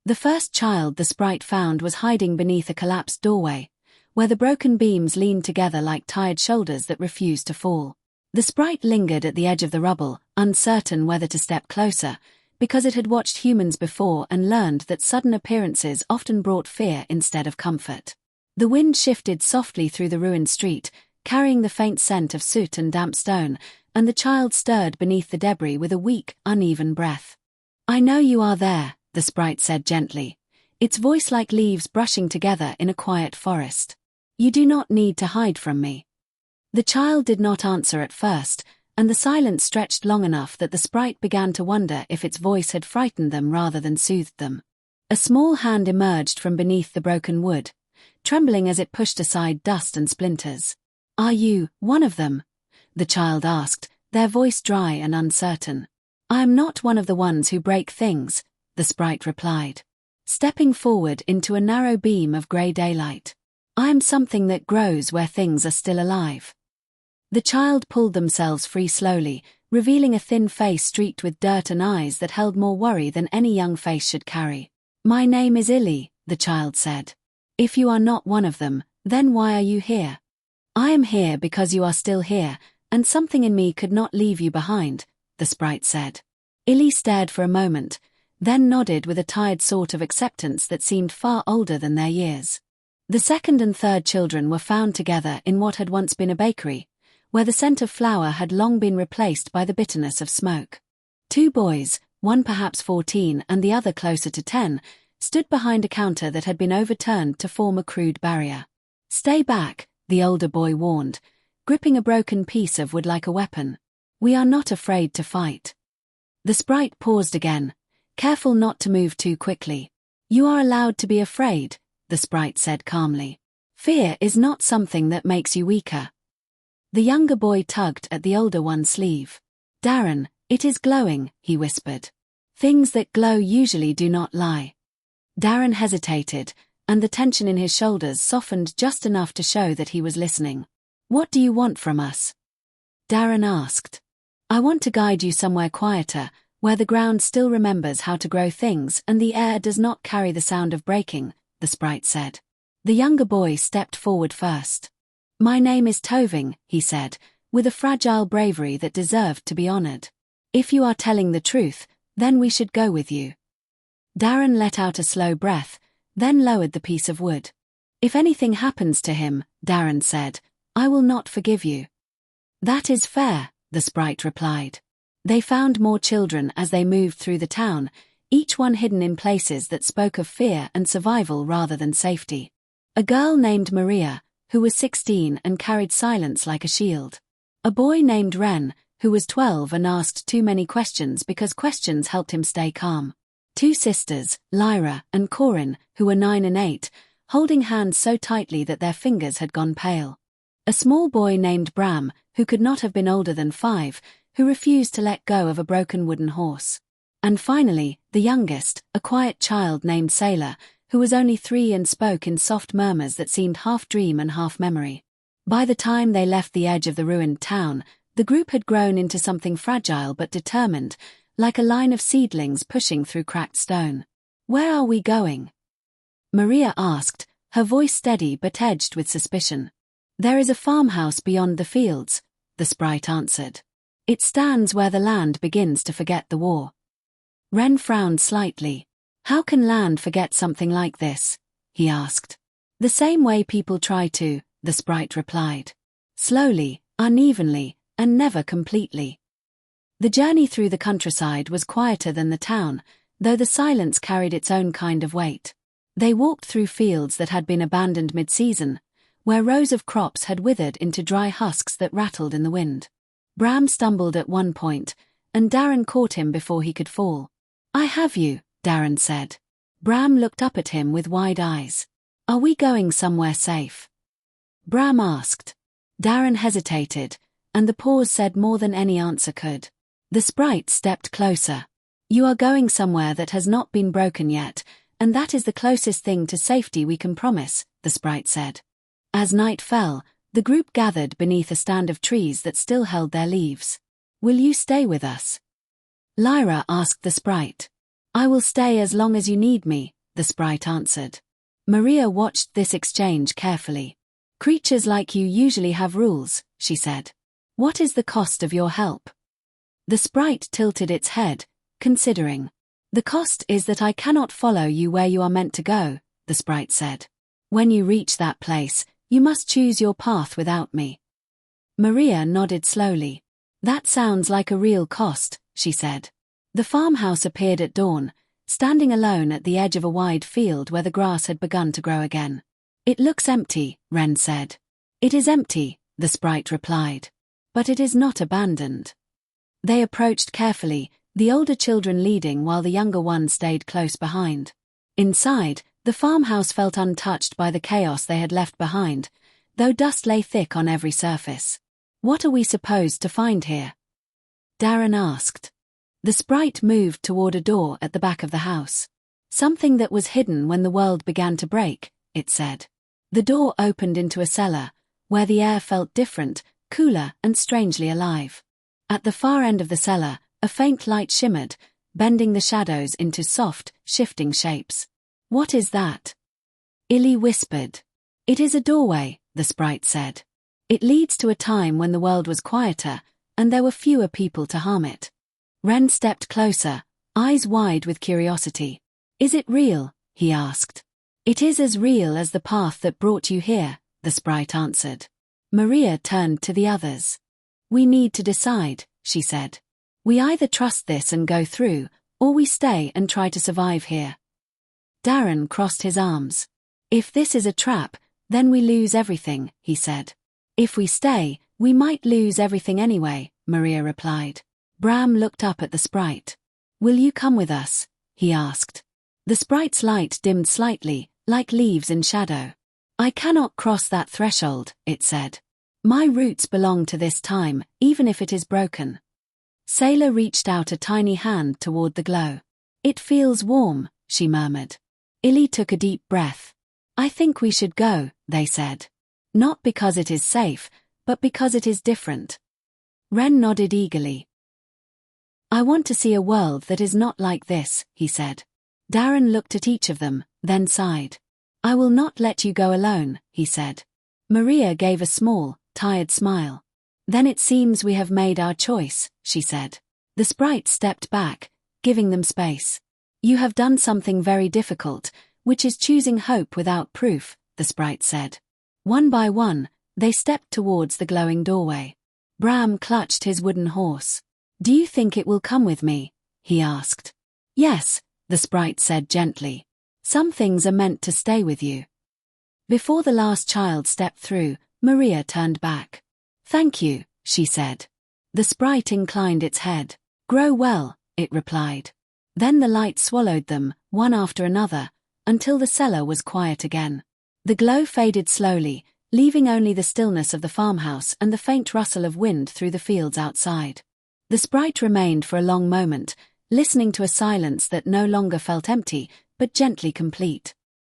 The first child the sprite found was hiding beneath a collapsed doorway, where the broken beams leaned together like tired shoulders that refused to fall. The sprite lingered at the edge of the rubble, uncertain whether to step closer, because it had watched humans before and learned that sudden appearances often brought fear instead of comfort. The wind shifted softly through the ruined street, carrying the faint scent of soot and damp stone, and the child stirred beneath the debris with a weak, uneven breath. "I know you are there," the sprite said gently, its voice like leaves brushing together in a quiet forest. "You do not need to hide from me." The child did not answer at first, and the silence stretched long enough that the sprite began to wonder if its voice had frightened them rather than soothed them. A small hand emerged from beneath the broken wood, trembling as it pushed aside dust and splinters. "Are you one of them?" the child asked, their voice dry and uncertain. "I am not one of the ones who break things," the sprite replied, stepping forward into a narrow beam of grey daylight. "I am something that grows where things are still alive." The child pulled themselves free slowly, revealing a thin face streaked with dirt and eyes that held more worry than any young face should carry. "My name is Illy," the child said. "If you are not one of them, then why are you here?" "I am here because you are still here, and something in me could not leave you behind," the sprite said. Illy stared for a moment, then nodded with a tired sort of acceptance that seemed far older than their years. The second and third children were found together in what had once been a bakery, where the scent of flour had long been replaced by the bitterness of smoke. Two boys, one perhaps 14 and the other closer to 10, stood behind a counter that had been overturned to form a crude barrier. "Stay back," the older boy warned, gripping a broken piece of wood like a weapon. "We are not afraid to fight." The sprite paused again, careful not to move too quickly. "You are allowed to be afraid," the sprite said calmly. "Fear is not something that makes you weaker." The younger boy tugged at the older one's sleeve. "Darren, it is glowing," he whispered. "Things that glow usually do not lie." Darren hesitated, and the tension in his shoulders softened just enough to show that he was listening. "What do you want from us?" Darren asked. "I want to guide you somewhere quieter, where the ground still remembers how to grow things and the air does not carry the sound of breaking," the sprite said. The younger boy stepped forward first. "My name is Toving," he said, with a fragile bravery that deserved to be honored. "If you are telling the truth, then we should go with you." Darren let out a slow breath, then lowered the piece of wood. "If anything happens to him," Darren said, "I will not forgive you." "That is fair," the sprite replied. They found more children as they moved through the town, each one hidden in places that spoke of fear and survival rather than safety. A girl named Maria, who was 16 and carried silence like a shield. A boy named Ren, who was 12 and asked too many questions because questions helped him stay calm. Two sisters, Lyra and Corin, who were 9 and 8, holding hands so tightly that their fingers had gone pale. A small boy named Bram, who could not have been older than 5, who refused to let go of a broken wooden horse. And finally, the youngest, a quiet child named Sailor, who was only 3 and spoke in soft murmurs that seemed half dream and half memory. By the time they left the edge of the ruined town, the group had grown into something fragile but determined, like a line of seedlings pushing through cracked stone. "Where are we going?" Maria asked, her voice steady but edged with suspicion. "There is a farmhouse beyond the fields," the sprite answered. "It stands where the land begins to forget the war." Ren frowned slightly. "How can land forget something like this?" he asked. "The same way people try to," the sprite replied. "Slowly, unevenly, and never completely." The journey through the countryside was quieter than the town, though the silence carried its own kind of weight. They walked through fields that had been abandoned mid-season, where rows of crops had withered into dry husks that rattled in the wind. Bram stumbled at one point, and Darren caught him before he could fall. "I have you," Darren said. Bram looked up at him with wide eyes. "Are we going somewhere safe?" Bram asked. Darren hesitated, and the pause said more than any answer could. The sprite stepped closer. "You are going somewhere that has not been broken yet, and that is the closest thing to safety we can promise," the sprite said. As night fell, the group gathered beneath a stand of trees that still held their leaves. "Will you stay with us?" Lyra asked the sprite. I will stay as long as you need me, the sprite answered. Maria watched this exchange carefully. Creatures like you usually have rules, she said. What is the cost of your help? The sprite tilted its head, considering. The cost is that I cannot follow you where you are meant to go, the sprite said. When you reach that place, you must choose your path without me. Maria nodded slowly. That sounds like a real cost, she said. The farmhouse appeared at dawn, standing alone at the edge of a wide field where the grass had begun to grow again. It looks empty, Wren said. It is empty, the sprite replied. But it is not abandoned. They approached carefully, the older children leading while the younger ones stayed close behind. Inside, the farmhouse felt untouched by the chaos they had left behind, though dust lay thick on every surface. What are we supposed to find here? Darren asked. The sprite moved toward a door at the back of the house. Something that was hidden when the world began to break, it said. The door opened into a cellar, where the air felt different, cooler and strangely alive. At the far end of the cellar, a faint light shimmered, bending the shadows into soft, shifting shapes. What is that? Illy whispered. It is a doorway, the sprite said. It leads to a time when the world was quieter, and there were fewer people to harm it. Wren stepped closer, eyes wide with curiosity. Is it real? He asked. It is as real as the path that brought you here, the sprite answered. Maria turned to the others. We need to decide, she said. We either trust this and go through, or we stay and try to survive here. Darren crossed his arms. If this is a trap, then we lose everything, he said. If we stay, we might lose everything anyway, Maria replied. Bram looked up at the sprite. Will you come with us? He asked. The sprite's light dimmed slightly, like leaves in shadow. I cannot cross that threshold, it said. My roots belong to this time, even if it is broken. Sailor reached out a tiny hand toward the glow. It feels warm, she murmured. Illy took a deep breath. I think we should go, they said. Not because it is safe, but because it is different. Wren nodded eagerly. I want to see a world that is not like this, he said. Darren looked at each of them, then sighed. I will not let you go alone, he said. Maria gave a small, tired smile. Then it seems we have made our choice, she said. The sprite stepped back, giving them space. You have done something very difficult, which is choosing hope without proof, the sprite said. One by one, they stepped towards the glowing doorway. Bram clutched his wooden horse. Do you think it will come with me? He asked. Yes, the sprite said gently. Some things are meant to stay with you. Before the last child stepped through, Maria turned back. Thank you, she said. The sprite inclined its head. Grow well, it replied. Then the light swallowed them, one after another, until the cellar was quiet again. The glow faded slowly, leaving only the stillness of the farmhouse and the faint rustle of wind through the fields outside. The sprite remained for a long moment, listening to a silence that no longer felt empty, but gently complete.